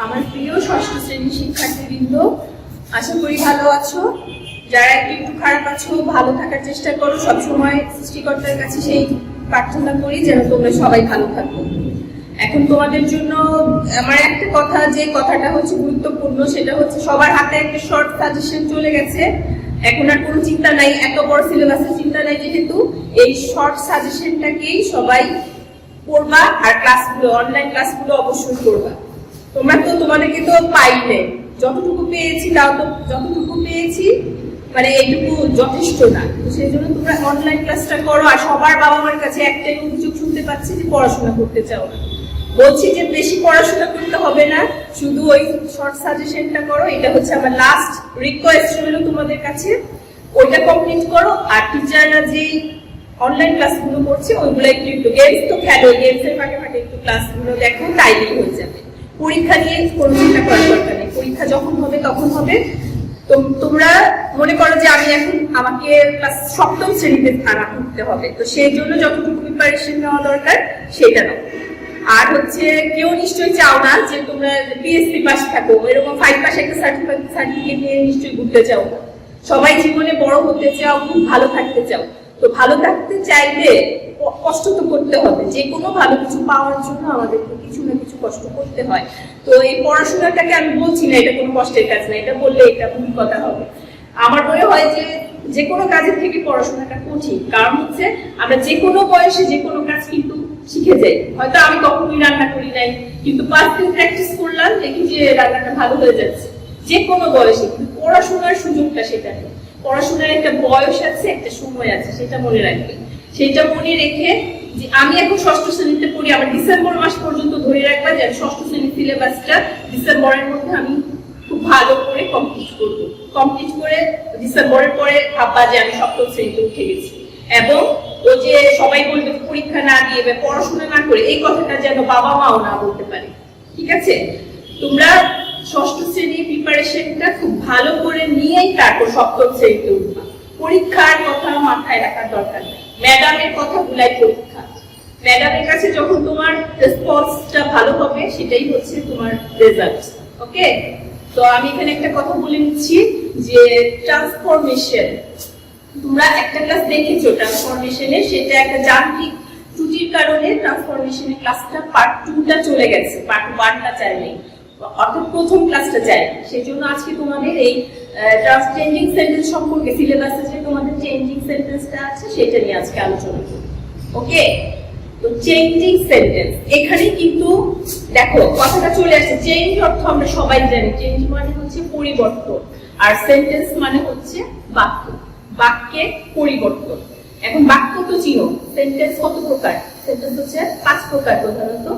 আমার প্রিয় ষষ্ঠ শ্রেণীর শিক্ষার্থীবৃন্দ, আশা করি ভালো আছো। যারা একটু খারাপ আছো, ভালো থাকার চেষ্টা করো। সবসময় সৃষ্টিকর্তার কাছে সেই প্রার্থনা করি যেন তোমরা সবাই ভালো থাকো। এখন তোমাদের জন্য আমার একটা কথা, যে কথাটা হচ্ছে গুরুত্বপূর্ণ, সেটা হচ্ছে সবার হাতে একটা শর্ট সাজেশন চলে গেছে। এখন আর কোনো চিন্তা নাই, এত বড় সিলেবাসের চিন্তা নাই, যেহেতু এই শর্ট সাজেশনটাকেই সবাই পড়বা আর ক্লাসগুলো, অনলাইন ক্লাসগুলো অবশ্যই করবা। তোমাদেরকে তো পাইলে যতটুকু পেয়েছি, তাও তো যতটুকু পেয়েছি মানে এইটুকু যথেষ্ট না। তো সেই জন্য তোমরা অনলাইন ক্লাসটা করো। আর সবার বাবা মার কাছে একটাই অভিযোগ শুনতে পাচ্ছি যে পড়াশোনা করতে চাও না। বলছি যে বেশি পড়াশোনা করতে হবে না, শুধু ওই শর্ট সাজেশনটা করো। এটা হচ্ছে আমার লাস্ট রিকোয়েস্ট রইল তোমাদের কাছে, ওইটা কমপ্লিট করো। আর টিচাররা যে অনলাইন ক্লাসগুলো করছে ওইগুলো একটু গেমস তো খেলো, গেমসের ফাঁকে ফাঁকে একটু ক্লাসগুলো দেখো, তাইলেই হয়ে যাবে। পরীক্ষা নিয়ে কোনো চিন্তা করার দরকার নেই, পরীক্ষা যখন হবে তখন হবে। তোমরা মনে করো যে আমাকে ক্লাস সপ্তম শ্রেণীতে স্থান করতে হবে, তো সেই জন্য যতটুকু প্রিপারেশন নেওয়া দরকার সেটা নাও। আর হচ্ছে কেউ নিশ্চয়ই চাও না যে তোমরা পিএসসি পাস থাকো, এরকম 5 পাস একটা সার্টিফিকেট নিয়ে নিশ্চয়ই ঘুরতে চাও না। সবাই জীবনে বড় হতে চাও, খুব ভালো থাকতে চাও। তো ভালো থাকতে চাইলে কষ্ট তো করতে হবে। যে কোনো ভালো কিছু পাওয়ার জন্য আমাদেরকে কিছু না কিছু কষ্ট করতে হয়। তো এই পড়াশোনাটাকে আমি বলছি না এটা কোনো কষ্টের কাজ না, এটা বললে এটা ভুল কথা হবে। আমার মনে হয় যে কোনো কাজের থেকে পড়াশোনাটা কঠিন, কারণ হচ্ছে আমরা যে কোনো বয়সে যে কোনো কাজ কিন্তু শিখে যাই। হয়তো আমি কখনোই রান্না করি নাই, কিন্তু 5 দিন প্র্যাকটিস করলাম, দেখি যে রান্নাটা ভালো হয়ে যাচ্ছে। যে কোনো বয়সে, কিন্তু পড়াশোনার সুযোগটা সেটা নেই। পড়াশোনার একটা বয়স আছে, একটা সময় আছে, সেটা মনে রাখবে। সেটা মনে রেখে যে আমি এখন ষষ্ঠ শ্রেণীতে পড়ি, আমার ডিসেম্বর মাস পর্যন্ত ধরে রাখবা যে ষষ্ঠ শ্রেণীর সিলেবাসটা ডিসেম্বরের মধ্যে আমি খুব ভালো করে কমপ্লিট করবো। কমপ্লিট করে ডিসেম্বরের পরে ভাববা যে আমি সপ্তম শ্রেণীতে উঠে গেছি। এবং ও যে সবাই বলবে পরীক্ষা না দিয়ে বা পড়াশোনা না করে, এই কথাটা যেন বাবা মাও না বলতে পারে। ঠিক আছে? তোমরা ষষ্ঠ শ্রেণীর প্রিপারেশনটা খুব ভালো করে নিয়েই তারপর সপ্তম শ্রেণীতে উঠবা। পরীক্ষার কথা মাথায় রাখার দরকার নেই, ম্যাডামের কথা ভুলাই পরীক্ষা। ম্যাডামের কাছে যখন তোমার রেসপন্সটা ভালো হবে, সেটাই হচ্ছে তোমার রেজাল্ট। ওকে? তো আমি এখানে একটা কথা বলে নিচ্ছি যে ট্রান্সফরমেশন, তোমরা একটা ক্লাস দেখেছো ট্রান্সফরমেশনে, সেটা একটা যান্ত্রিক ত্রুটির কারণে ট্রান্সফরমেশনের ক্লাসটা পার্ট 2টা চলে গেছে, পার্ট 1টা চাইলেই, অর্থাৎ প্রথম ক্লাসটা চাই। সেই জন্য আজকে তোমাদের এই চেঞ্জিং সেন্টেন্স সম্পর্কে, সিলেবাসে যে তোমাদের চেঞ্জিং সেন্টেন্সটা আছে সেটা নিয়ে আজকে আলোচনা করব। ওকে? তো চেঞ্জিং সেন্টেন্স, এখানে কিন্তু দেখো কথাটা চলে আসছে। চেঞ্জ অর্থ আমরা সবাই জানি, চেঞ্জ মানে হচ্ছে পরিবর্তন, আর সেন্টেন্স মানে হচ্ছে বাক্য, বাক্যে পরিবর্তন। এখন বাক্য তো চিনো, সেন্টেন্স কত প্রকার? সেন্টেন্স হচ্ছে 5 প্রকার প্রধানত।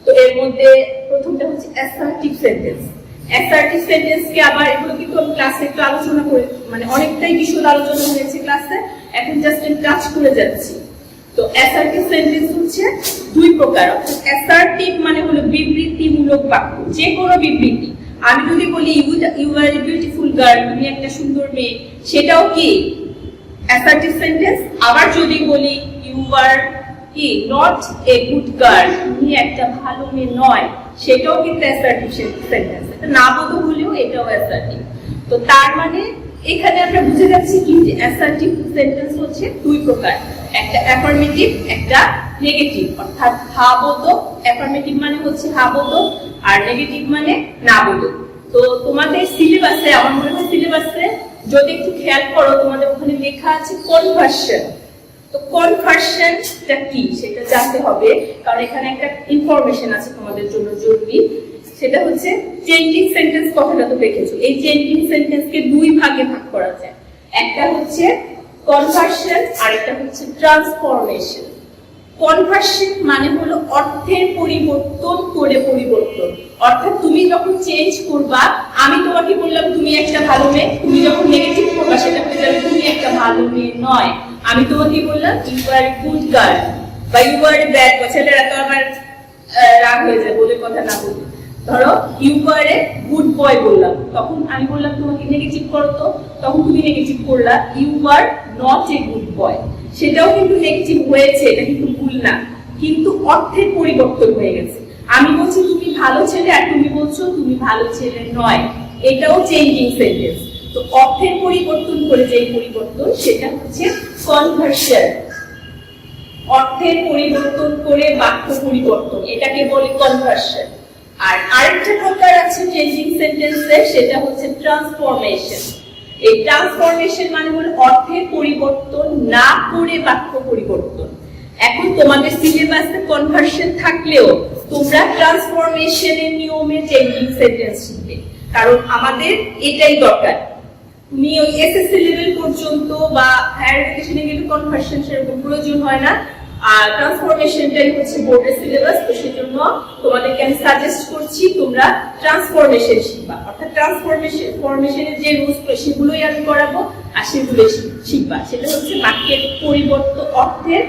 তো এর মধ্যে প্রথমটা হচ্ছে অ্যাসার্টিভ সেন্টেন্স। অ্যাসার্টিভ সেন্টেন্সকে আবার এগুলো কিন্তু আমি ক্লাসে একটু আলোচনা করে, মানে অনেকটাই বিশদ আলোচনা হয়েছে ক্লাসে, এখন জাস্ট আমি টাচ করে যাচ্ছি। তো অ্যাসার্টিভ সেন্টেন্স হচ্ছে 2 প্রকার। অর্থাৎ অ্যাসার্টিভ মানে হলো বিবৃতিমূলক বাক্য, যে কোনো বিবৃতি। আমি যদি বলি you are a beautiful girl, তুমি একটা সুন্দর মেয়ে, সেটাও কি অ্যাসার্টিভ সেন্টেন্স। আবার যদি বলি ইউ আর কি নট এ গুড গার্ল, তুমি একটা ভালো মেয়ে নয়, সেটাও কিন্তু অ্যাসার্টিভ সেন্টেন্স। এটা না বলতে হলেও এটাও অ্যাসার্টিভ। তো তার মানে এখানে আমরা বুঝে যাচ্ছি কি যে অ্যাসার্টিভ সেন্টেন্স হচ্ছে 2 প্রকার, একটা অ্যাফার্মেটিভ, একটা নেগেটিভ। অর্থাৎ হ্যাঁ বোধক, অ্যাফার্মেটিভ মানে হচ্ছে হ্যাঁ বোধক, আর নেগেটিভ মানে না বোধক। তো তোমাদের সিলেবাসে, আমার মনে হয় সিলেবাসে যদি একটু খেয়াল করো, তোমাদের ওখানে লেখা আছে কনভার্সন। তো কনভার্সনটা কি সেটা জানতে হবে, কারণ এখানে একটা ইনফরমেশন আছে তোমাদের জন্য জরুরি। সেটা হচ্ছে চেঞ্জিং সেন্টেন্স। কথাটা তো দেখেছো, এই চেঞ্জিং সেন্টেন্সকে 2 ভাগে ভাগ করা যায়। একটা হচ্ছে কনভার্সন, আর একটা হচ্ছে ট্রান্সফরমেশন। কনভার্সন মানে হলো অর্থের পরিবর্তন করে পরিবর্তন। অর্থাৎ তুমি যখন চেঞ্জ করবা, আমি তোমাকে বললাম তুমি একটা ভালো মেয়ে, তুমি যখন নেগেটিভ করবা সেটা হয়ে যাবে তুমি একটা ভালো মেয়ে নয়। আমি তোমাকে বললাম you are a good girl বা you are a bad boy, ছেলেরা তো আমার রাগ হয়ে যায় বলে কথা না বলি। ধরো ইউ আর এ গুড বয় বললাম, তখন আমি বললাম তোমাকে নেগেটিভ করো, তো তখন তুমি নেগেটিভ করলা you are not a good boy. সেটাও কিন্তু নেগেটিভ হয়েছে, এটা কিন্তু ভুল না, কিন্তু অর্থের পরিবর্তন হয়ে গেছে। আমি বলছি তুমি ভালো ছেলে আর তুমি বলছো তুমি ভালো ছেলে নয়, এটাও চেঞ্জিং সেন্টেন্স। তো অর্থের পরিবর্তন করে যে পরিবর্তন সেটা হচ্ছে কনভার্সন। অর্থের পরিবর্তন করে বাক্য পরিবর্তন, এটাকে বলে কনভার্সন। আর আরেকটা প্রকার আছে চেঞ্জিং সেন্টেন্সের, সেটা হচ্ছে ট্রান্সফরমেশন। এই ট্রান্সফরমেশন মানে হলো অর্থের পরিবর্তন না করে বাক্য পরিবর্তন। এখন তোমাদের সিলেবাসে কনভার্সন থাকলেও তোমরা ট্রান্সফরমেশনের নিয়মে চেঞ্জিং সেন্টেন্স শিখবে, কারণ আমাদের এটাই দরকার। তুমি ওই এসএসসি লেভেল পর্যন্ত বা হায়ার এডুকেশনে গেলে কনভার্সন সেরকম প্রয়োজন হয় না, আর ট্রান্সফরমেশনটাই হচ্ছে বোর্ডের সিলেবাস। তো সেজন্য তোমাদেরকে আমি সাজেস্ট করছি তোমরা ট্রান্সফরমেশন শিখবা, অর্থাৎ ট্রান্সফরমেশনের যে রুলসগুলো সেগুলোই আমি করাবো আর সেগুলোই শিখবা। সেটা হচ্ছে বাক্যের পরিবর্তন, অর্থের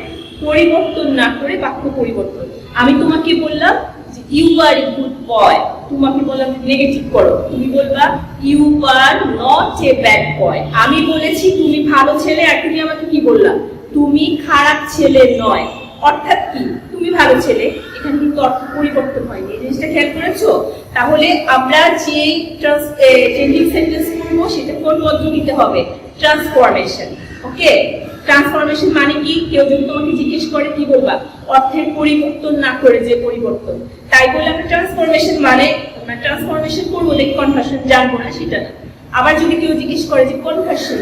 পরিবর্তন না করে বাক্য পরিবর্তন। আমি তোমাকে বললাম যে ইউ আর এ গুড বয়, তোমাকে বললাম নেগেটিভ করো, তুমি বলবা you are not a bad boy. আমি বলেছি তুমি ভালো ছেলে আর তুমি আমাকে কি বললা, তুমি খারাপ ছেলে নয়। অর্থাৎ কি, তুমি ভালো ছেলে, এখানে কিন্তু অর্থ পরিবর্তন হয়নি, এই জিনিসটা খেয়াল করেছো? তাহলে আমরা যে চেঞ্জিং সেন্টেন্স করবো সেটা কোন পদ্ধতিতে হবে, ট্রান্সফরমেশন। ওকে, ট্রান্সফরমেশন মানে কি? কেউ যদি তোমাকে জিজ্ঞেস করে কি বলবা, অর্থের পরিবর্তন না করে যে পরিবর্তন। তাই বলে আমরা ট্রান্সফরমেশন মানে ট্রান্সফরমেশন করবো দেখি কনভার্সন জানবো না, সেটা না। আবার যদি কেউ জিজ্ঞেস করে যে কনভার্সন,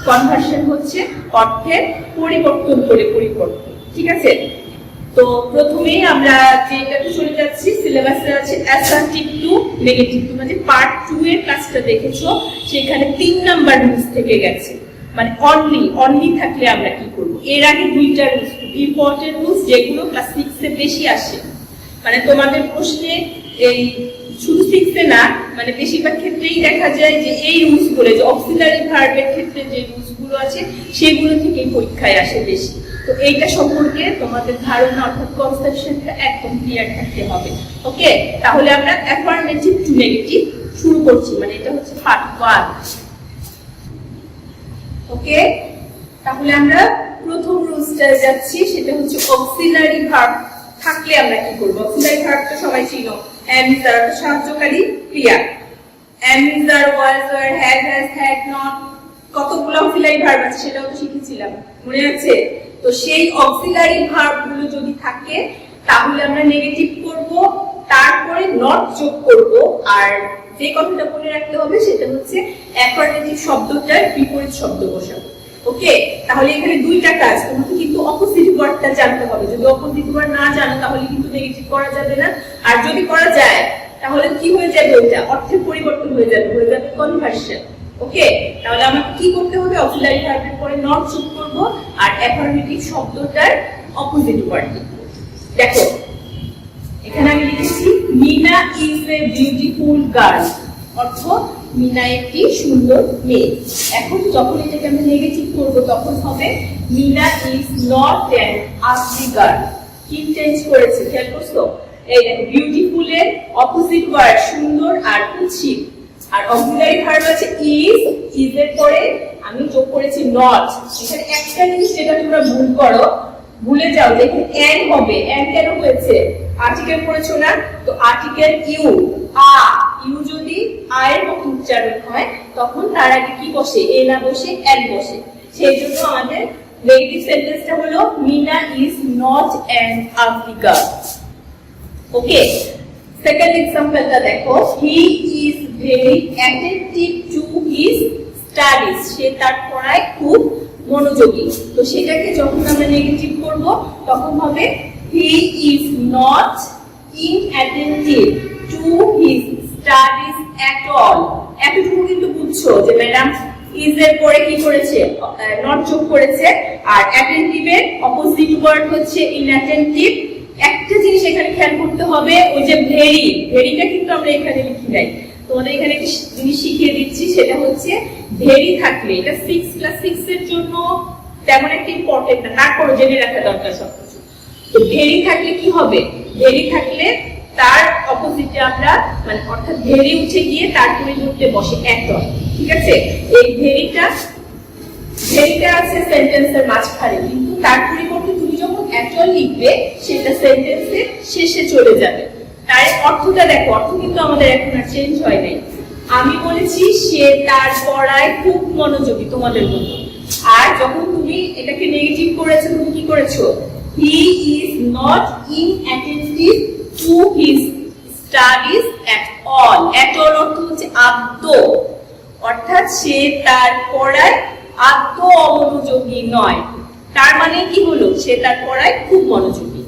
কনভার্সন হচ্ছে অর্থের পরিবর্তন করে পরিবর্তন। ঠিক আছে, তো প্রথমেই আমরা যেটাতে চলে যাচ্ছি, সিলেবাসে আছে অ্যাসার্টিভ টু নেগেটিভ টু, মানে পার্ট 2 এর ক্লাসটা দেখেছো, সেখানে 3 নাম্বার রুলস থেকে গেছে। মানে অনলি থাকলে আমরা কি করব, এর আগে 2টা রুলস ইম্পর্টেন্ট রুলস যেগুলো ক্লাস 6 এ বেশি আসে। মানে তোমাদের প্রশ্নে এই শুধু 6 এ না, মানে বেশিরভাগ ক্ষেত্রেই দেখা যায় যে এই রুলস গুলো, যে অক্সিলারি ভার্বের ক্ষেত্রে যে রুলস গুলো আছে সেগুলো থেকেই পরীক্ষায় আসে বেশি। তো এইটা সম্পর্কে তোমাদের ধারণা অর্থাৎ কনসেপশনটা একদম ক্লিয়ার থাকতে হবে। ওকে, তাহলে আমরা অ্যাফার্মেটিভ টু নেগেটিভ শুরু করছি, মানে এটা হচ্ছে পার্ট 1। ওকে, তাহলে আমরা প্রথম রুলসটা যাচ্ছি, সেটা হচ্ছে অক্সিলারি ভার্ব থাকলে আমরা কি করব। অক্সিলারি ভার্ব তো সবাই চিনো, am is are সাহায্যকারী ক্রিয়া, am is are was were have has had not, কতগুলো অক্সিলারি ভার্ব আছে সেটাও তো শিখেছিলাম, মনে আছে? তো সেই অক্সিলারি ভার্ব গুলো যদি থাকে তাহলে আমরা নেগেটিভ করব, তারপরে নট যোগ করব। আর যে কথাটা মনে রাখতে হবে সেটা হচ্ছে অ্যাফার্মেটিভ শব্দটার বিপরীত শব্দ বসাবো। ওকে, তাহলে এখানে 2টা কাজ, তোমাকে কিন্তু অপোজিট ওয়ার্ডটা জানতে হবে। যদি অপোজিট ওয়ার্ড না জানো তাহলে কিন্তু নেগেটিভ করা যাবে না, আর যদি করা যায় তাহলে কি হয়ে যাবে, ওইটা অর্থের পরিবর্তন হয়ে যাবে কনভার্সন। ওকে, তাহলে আমাকে কি করতে হবে, অক্সিলারি ভার্বের পরে নট যোগ করব আর অ্যাফার্মেটিভ শব্দটার অপোজিট ওয়ার্ড লিখব। দেখো এখানে আমি লিখেছি Meena is a beautiful girl, অর্থ মিনা একটি সুন্দর মেয়ে। এখন যখন এটাকে আমি নেগেটিভ করব তখন হবে Meena is not an ugly girl. কি চেঞ্জ করেছে খেয়াল করছো? এই দেখো বিউটিফুল এর অপোজিট ওয়ার্ড সুন্দর আর কুৎসিত, আর অক্সিলারি ভার্ব আছে ইজ, ইজ এর পরে আমি যোগ করেছি নট। এখানে একটা জিনিস যেটা তোমরা ভুল করো, ভুলে যাও যে এখানে এন হবে। এন কেন হয়েছে? আর্টিকেল পড়েছো না? তো আর্টিকেল ইউ, ইউ যদি এর মতো উচ্চারণ হয় তখন তার আগে কি বসে, এ না বসে এন বসে। সেই জন্য আমাদের নেগেটিভ সেন্টেন্সটা হলো Meena is not an ugly girl. Okay, second এক্সাম্পলটা দেখো, he is very attentive to his studies, সে তার পড়ায় খুব মনোযোগী। তো সেটাকে যখন আমরা নেগেটিভ করব তখন হবে he is not inattentive to his studies at all। এতটুকু কিন্তু বুঝছো যে ম্যাডাম is এর পরে কি করেছে, নট যোগ করেছে, আর অ্যাটেন্টিভ এর অপোজিট ওয়ার্ড হচ্ছে inattentive। একটা জিনিস এখানে খেয়াল করতে হবে, ওই যে ভেরিটা কিন্তু আমরা এখানে লিখি নাই, তোমাদের এখানে একটা জিনিস শিখিয়ে দিচ্ছি, সেটা হচ্ছে ভেরি থাকলে, এটা 6 ক্লাস 6 এর জন্য তেমন একটা ইম্পর্টেন্ট না, তারপরও জেনে রাখা দরকার সবকিছু। তো ভেরি থাকলে কি হবে, ভেরি থাকলে তার অপোজিটে আমরা মানে অর্থাৎ ভেরি উঠে গিয়ে তার পরিবর্তে বসে অ্যাটল। ঠিক আছে, এই ভেরিটা আছে সেন্টেন্সের মাঝখানে, কিন্তু তার পরিবর্তে তুমি যখন অ্যাটল লিখবে সেটা সেন্টেন্সের শেষে চলে যাবে। তার অর্থটা দেখো, অর্থ কিন্তু আমাদের এখন আর চেঞ্জ হয় নাই। আমি বলেছি সে তার পড়ায় খুব মনোযোগী, তোমাদের মতো। আর যখন তুমি এটাকে নেগেটিভ করেছো, তুমি কি করেছো? He is not inattentive to his studies at all. At all অর্থ হচ্ছে আদৌ, অর্থাৎ সে তার পড়ায় আদৌ অমনোযোগী নয়। তার মানে কি হলো? সে তার পড়ায় খুব মনোযোগী।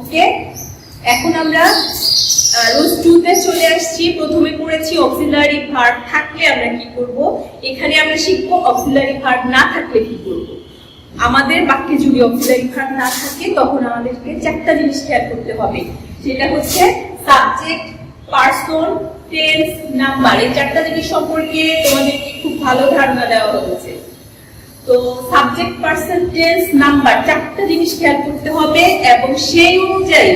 ওকে, এখন আমরা রুলস 2 তে চলে আসছি। প্রথমে পড়েছি অক্সিলারি ভার্ব থাকলে আমরা কি করব। এখানে আমরা শিখবো অক্সিলারি ভার্ব না থাকলে কি করব। আমাদের বাক্যে যদি অক্সিলারি ভার্ব না থাকে তখন আমাদেরকে চারটা জিনিস খেয়াল করতে হবে। সেটা হচ্ছে সাবজেক্ট, পারসন, টেন্স, নাম্বার। এই চারটা জিনিস সম্পর্কে তোমাদেরকে খুব ভালো ধারণা দেওয়া হয়েছে। তো সাবজেক্ট, পারসন, টেন্স, নাম্বার চারটা জিনিস খেয়াল করতে হবে এবং সেই অনুযায়ী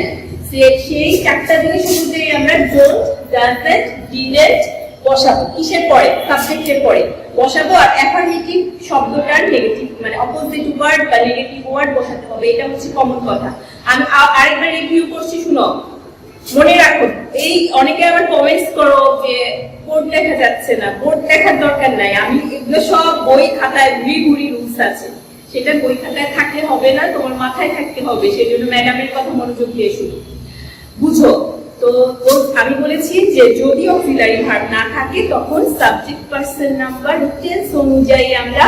সেই চারটা জিনিস অনুযায়ী আমরা ডোন্ট, ডাজন্ট, ডিডন্ট বসাবো। কিসের পরে? সাবজেক্টের পরে বসাবো। আর অ্যাফার্মেটিভ শব্দটার নেগেটিভ মানে অপোজিট ওয়ার্ড বা নেগেটিভ ওয়ার্ড বসাতে হবে। এটা হচ্ছে কমন কথা। আমি আরেকবার রিভিউ করছি, শুনো, মনে রাখো। এই অনেকে আবার কমেন্টস করো যে বোর্ড দেখা যাচ্ছে না। বোর্ড দেখার দরকার নাই, আমি এগুলো সব বই খাতায় ঘুরি রুলস আছে, সেটা বই খাতায় থাকলে হবে না, তোমার মাথায় থাকতে হবে। সেজন্য ম্যাডামের কথা মনোযোগ দিয়ে শুনো, বুঝো। তো আমি বলেছি যে যদি অক্সিলারি ভার্ব না থাকে তখন সাবজেক্ট, পারসন, নাম্বার, টেন্স অনুযায়ী আমরা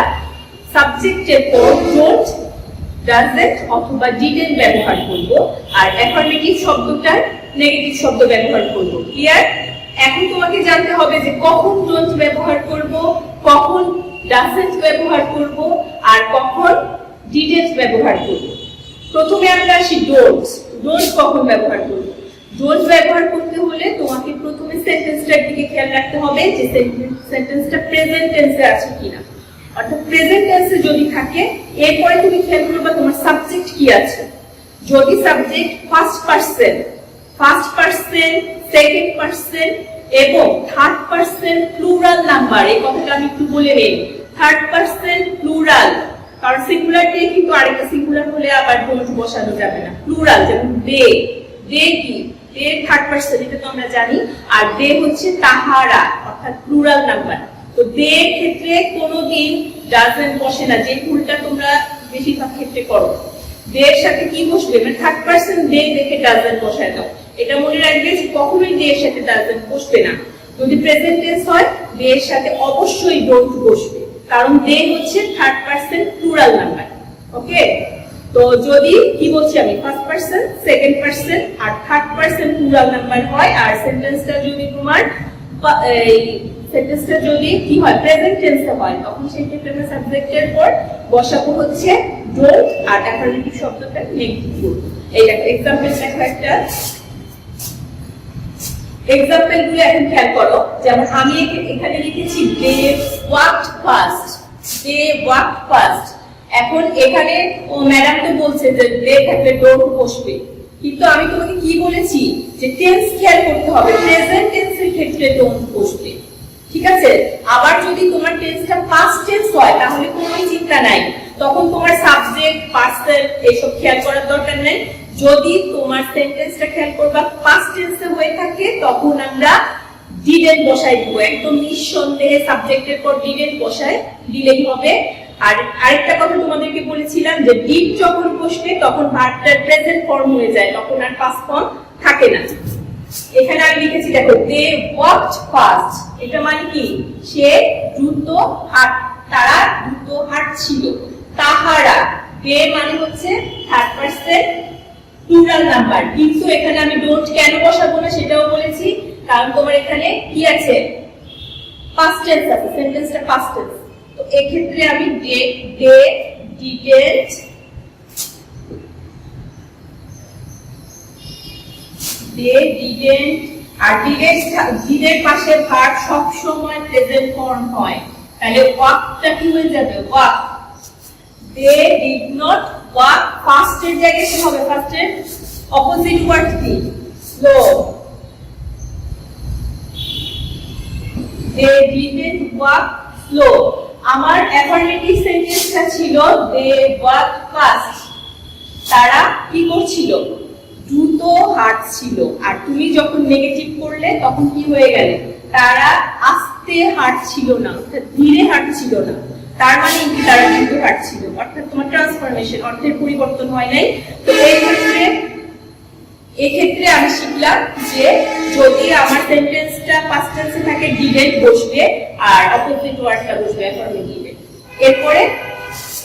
সাবজেক্টের পর ডোন্ট, ডাজন্ট অথবা ডিডন্ট ব্যবহার করব। আর অ্যাফার্মেটিভ শব্দটার নেগেটিভ শব্দ ব্যবহার করব। ক্লিয়ার? এখন তোমাকে জানতে হবে যে কখন ডোন্ট ব্যবহার করব, কখন ডাজন্ট ব্যবহার করব, আর কখন ডিডন্ট ব্যবহার করব। প্রথমে আমরা আসি ডোন্ট। ডোন্ট কখন ব্যবহার করব? ডোন্ট ব্যবহার করতে হলে তোমাকে প্রথমে সেন্টেন্সটার দিকে খেয়াল রাখতে হবে যে সেন্টেন্সটা প্রেজেন্ট টেন্সে আছে কিনা। অর্থাৎ প্রেজেন্ট টেন্সে যদি থাকে এরপরে তুমি খেয়াল করবে তোমার সাবজেক্ট কি আছে। যদি subject first person, second person এবং থার্ড পারসন প্লুরাল নাম্বার, এই কথাটা আমি একটু বলে নেই। থার্ড পারসন প্লুরাল, কারণ সিঙ্গুলার দিয়ে কিন্তু আরেকটা সিঙ্গুলার হলে আবার ডোন্ট বসানো যাবে না। প্লুরাল যেমন দে, দে কি? দে থার্ড পারসন, এটা তো আমরা জানি। আর দে হচ্ছে তাহারা, অর্থাৎ প্লুরাল নাম্বার। তো দে ক্ষেত্রে কোনোদিন ডাজন্ট বসে না, যে ভুলটা তোমরা বেশিরভাগ ক্ষেত্রে করো। দে এর সাথে কি বসবে? মানে থার্ড পারসন দে দেখে ডাজন্ট বসায় দাও। এটা মনে রাখবে যে কখনোই দে এর সাথে ডাজন্ট বসবে না। যদি প্রেজেন্ট টেন্স হয় দে এর সাথে অবশ্যই ডোন্ট বসবে, কারণ দে হচ্ছে থার্ড পারসন প্লুরাল নাম্বার। ওকে, তো যদি কি বলছি আমি, ফার্স্ট পারসন, সেকেন্ড পারসন আর থার্ড পারসন প্লুরাল নাম্বার হয়, আর সেন্টেন্সটা যদি তোমার সেন্টেন্সটা যদি কি হয়, প্রেজেন্ট টেন্সে হয়, তখন সেই ক্ষেত্রে আমরা সাবজেক্টের পর বসাবো হচ্ছে ডোন্ট আর অ্যাফার্মেটিভ শব্দটা নেগেটিভ করব। এই দেখো এক্সাম্পল দেখো একটা। এক্সাম্পল গুলো এখন খেয়াল করো। যেমন আমি এখানে লিখেছি দে ওয়াকড ফাস্ট, দে ওয়াকড ফাস্ট। এখন এখানে ম্যাডাম তো বলছে যে দে থাকলে ডোন্ট বসবে, কিন্তু আমি তোমাকে কি বলেছি যে টেন্স খেয়াল করতে হবে। প্রেজেন্ট টেন্সের ক্ষেত্রে ডোন্ট বসবে, ঠিক আছে? আবার যদি তোমার টেন্সটা পাস্ট টেন্স হয় তাহলে কোনো চিন্তা নাই, তখন তোমার সাবজেক্ট, পারসন এসব খেয়াল করার দরকার নেই। যদি তোমার সেন্টেন্সটা খেয়াল করবা পাস্ট টেন্সে হয়ে থাকে তখন আমরা ডিডন্ট বসাই দিব। একদম নিঃসন্দেহে সাবজেক্টের পর ডিডন্ট বসায় দিলেই হবে। আর আরেকটা কথা তোমাদেরকে বলেছিলাম যে ডিড যখন বসবে তখন ভার্বটার প্রেজেন্ট ফর্ম হয়ে যায়, তখন আর পাস্ট ফর্ম থাকে না। এখানে আমি লিখেছি দেখো দে ওয়াকড ফাস্ট, এটা মানে কি? সে দ্রুত তারা দ্রুত হাঁটছিল। তাহারা, দে মানে হচ্ছে থার্ড পারসন প্লুরাল নাম্বার, কিন্তু এখানে আমি ডোন্ট কেন বসাবো না সেটাও বলেছি, কারণ তোমার এখানে কি আছে, পাস্ট টেন্স আছে, সেন্টেন্সটা পাস্ট টেন্স। তো এই ক্ষেত্রে আমি দে ডিডন্ট আর ডিডের পাশে ভার্ব সব সময় প্রেজেন্ট ফর্ম হয়, তাহলে ওয়াকটা কি হয়ে যাবে? Walk. They did not walk, fast এর জায়গায় কি হবে? ফাস্ট এর অপোজিট ওয়ার্ড কি? Slow. They didn't walk slow. আমার অ্যাফার্মেটিভ সেন্টেন্সটা ছিল দে ওয়াক ফাস্ট। তারা কি করছিল, দ্রুত হাঁটছিল। আর তুমি যখন নেগেটিভ করলে তখন কি হয়ে গেলে, তারা আস্তে হাঁটছিল না, ধীরে হাঁটছিল না। তার মানে কি, তারা দ্রুত হাঁটছিল, অর্থাৎ তোমার ট্রান্সফরমেশন, অর্থের পরিবর্তন হয় নাই। তো এক্ষেত্রে আমি শিখলাম যে যদি আমার সেন্টেন্সটা পাস্ট টেন্সে থাকে ডিডেন্ট বসবে আর অপোজিট ওয়ার্ডটা বসবে অ্যাফার্মেটিভে। এরপরে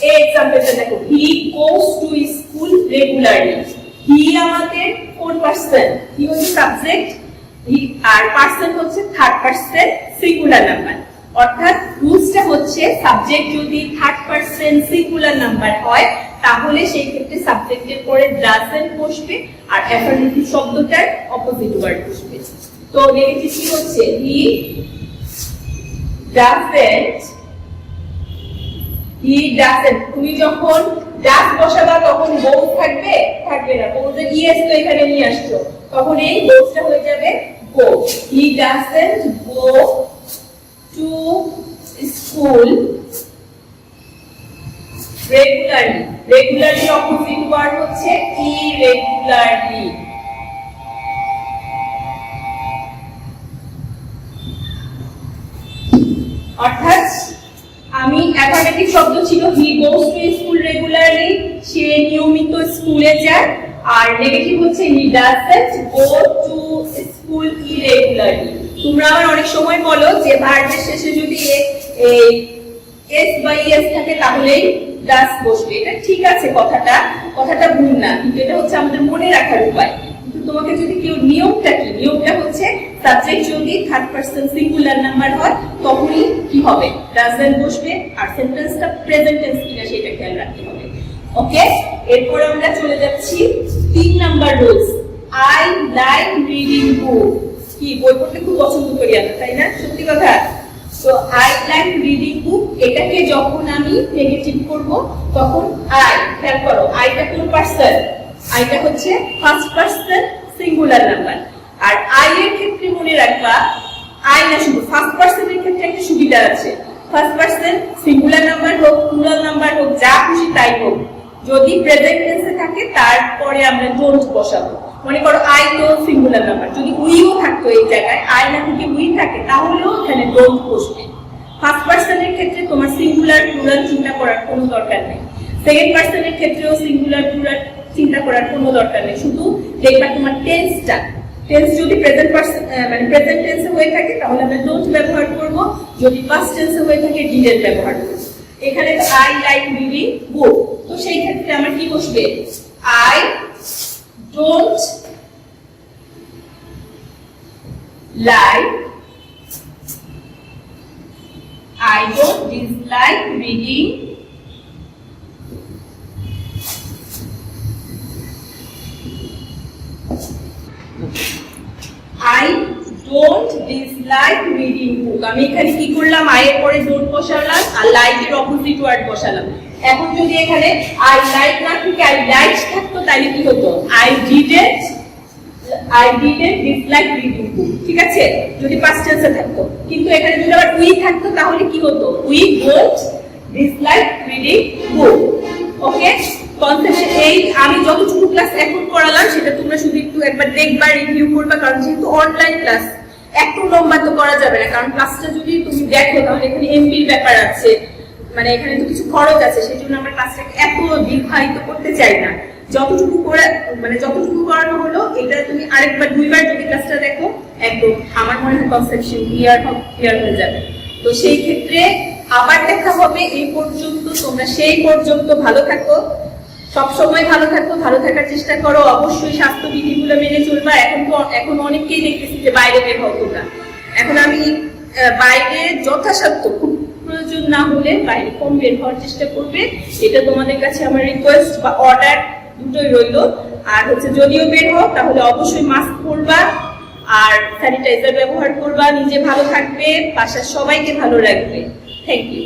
এই এক্সাম্পলটা দেখো, হি গোস টু স্কুল রেগুলারলি। হি আমাদের কোন পারসন, হি হচ্ছে সাবজেক্ট, আর পারসন হচ্ছে থার্ড পারসন সিঙ্গুলার নাম্বার। অর্থাৎ রুলসটা হচ্ছে সাবজেক্ট যদি থার্ড পারসন সিঙ্গুলার নাম্বার হয় তাহলে সেই ক্ষেত্রে সাবজেক্টের পরে ডাজন্ট বসবে আর অ্যাফার্মেটিভ শব্দটার অপোজিট ওয়ার্ড বসবে। তো নেগেটিভ কি হচ্ছে, হি ডাজন্ট। তুমি যখন ডাজ বসাবা তখন বোথ থাকবে, থাকবে না, বোথের ইএস তো এখানে নিয়ে আসছো, তখন এই বোথটা হয়ে যাবে গো। He doesn't go to school regularly. Regularly opposite word হচ্ছে ইরেগুলারলি। অর্থাৎ আমি অ্যাফার্মেটিভ শব্দ ছিল he goes to school regularly, সে নিয়মিত স্কুলে যায়। আর নেগেটিভ হচ্ছে he doesn't go to school irregularly. তোমরা আবার অনেক সময় বলো যে ভার্বের শেষে যদি এস বা ইএস থাকে তাহলেই ডাজ বসবে। এটা ঠিক আছে, কথাটা ভুল না, কিন্তু এটা হচ্ছে আমাদের মনে রাখার উপায়। কিন্তু তোমাকে যদি কেউ নিয়মটা হচ্ছে সাবজেক্ট যদি থার্ড পারসন সিঙ্গুলার নাম্বার হয় তখনই কি হবে, ডাজন্ট বসবে। আর সেন্টেন্সটা প্রেজেন্ট টেন্স কিনা সেটা খেয়াল রাখতে হবে। ওকে, এরপর আমরা চলে যাচ্ছি 3 number rules. I like reading book. কি বই পড়তে খুব পছন্দ করি আমরা, তাই না? সত্যি কথা। তো আই লাইক রিডিং বুক, এটাকে যখন আমি নেগেটিভ করব তখন আই, খেয়াল করো আইটা কোন পারসন, আইটা হচ্ছে ফার্স্ট পারসন সিঙ্গুলার নাম্বার। আর আই এর ক্ষেত্রে মনে রাখবা, আই না শুধু ফার্স্ট পারসনের ক্ষেত্রে একটা সুবিধা আছে। ফার্স্ট পারসন সিঙ্গুলার নাম্বার হোক, প্লুরাল নাম্বার হোক, যা খুশি তাই হোক, যদি প্রেজেন্ট টেন্সে থাকে তারপরে আমরা ডোন্ট বসাবো। মনে করো আই তো সিঙ্গুলার নাম্বার, যদি উইও থাকতো এই জায়গায়, আই না থেকে উই থাকে তাহলেও এখানে ডোন্ট বসবে। ফার্স্ট পারসনের ক্ষেত্রে তোমার সিঙ্গুলার প্লুরাল চিন্তা করার কোনো দরকার নেই। সেকেন্ড পারসনের ক্ষেত্রেও সিঙ্গুলার প্লুরাল চিন্তা করার কোনো দরকার নেই। শুধু দেখবা তোমার টেন্স যদি প্রেজেন্ট টেন্সে হয়ে থাকে তাহলে আমরা ডোন্ট ব্যবহার করব, যদি পাস্ট টেন্সে হয়ে থাকে ডিডেন্ট ব্যবহার করব। এখানে তো আই লাইক রিডিং বুক, তো সেই ক্ষেত্রে আমার কি বসবে, I don't dislike reading book। আমি এখানে কি করলাম, আই এর পরে ডোন্ট বসালাম আর লাইক এর অপোজিট ওয়ার্ড বসালাম। এখন যদি এখানে আই লাইক না থাকে আই লাইক থাকতো তাহলে কি হতো, I didn't dislike reading book. ঠিক আছে, যদি পাস্ট টেন্সে থাকতো। কিন্তু এখানে যদি আবার উই থাকতো তাহলে কি হতো, we don't dislike reading book. Okay, concept এই আমি যতটুকু ক্লাস এখন করালাম সেটা তোমরা শুধু একটু একবার দেখবা, রিভিউ করবা, কারণ যেহেতু অনলাইন ক্লাস একটু লম্বা তো করা যাবে না। কারণ ক্লাসটা যদি তুমি দেখো তাহলে এখানে এমবির ব্যাপার আছে, মানে এখানে তো কিছু খরচ আছে, সেই জন্য আমরা ক্লাসটাকে এত দীর্ঘায়িত করতে চাই না। যতটুকু করানো হলো এটা তুমি আরেকবার 2বার যদি ক্লাসটা দেখো একদম আমার মনে হয় কনসেপশন ক্লিয়ার হয়ে যাবে। তো সেই ক্ষেত্রে আবার দেখা হবে। এই পর্যন্ত তোমরা সেই পর্যন্ত ভালো থাকো, সবসময় ভালো থাকো, ভালো থাকার চেষ্টা করো। অবশ্যই স্বাস্থ্যবিধিগুলো মেনে চলবা। এখন অনেককেই দেখতেছি যে বাইরে বের হও তোমরা। এখন আমি বাইরে যথাসাধ্য খুব প্রয়োজন না হলে বাইরে কম বের হওয়ার চেষ্টা করবে, এটা তোমাদের কাছে আমার রিকোয়েস্ট বা অর্ডার দুটোই রইল। আর হচ্ছে যদিও বের হও তাহলে অবশ্যই মাস্ক পরবা আর স্যানিটাইজার ব্যবহার করবা। নিজে ভালো থাকবে, বাসার সবাইকে ভালো রাখবে। Thank you.